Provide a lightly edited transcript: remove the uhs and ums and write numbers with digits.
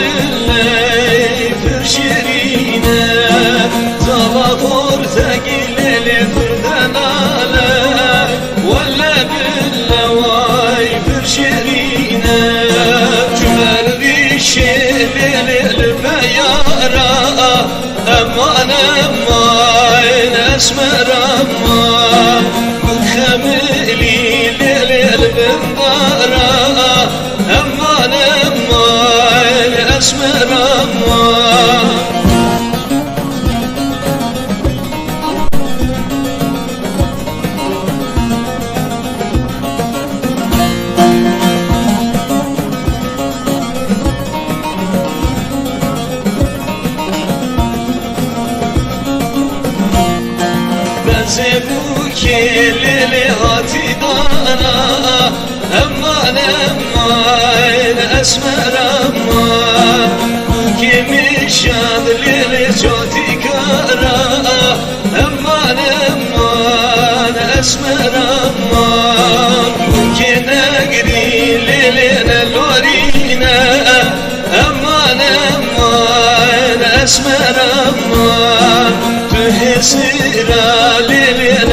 بالله فرشرينا زغفور ثقيل لفردنا ولا بالله واي فرشرينا جمال ذي الشيل للبيارة أمان أمان أسمر أمان متخملي للبندارة أمان أمان أسمر أمان بزبوك اللي هاتي دانا أمان أمان أسمر أمان بوكي مشاد للجوتي كارا أمان أمان أسمر أمان بوكي نقري للنا الورينا أمان أمان أسمر أمان تهسرا للنا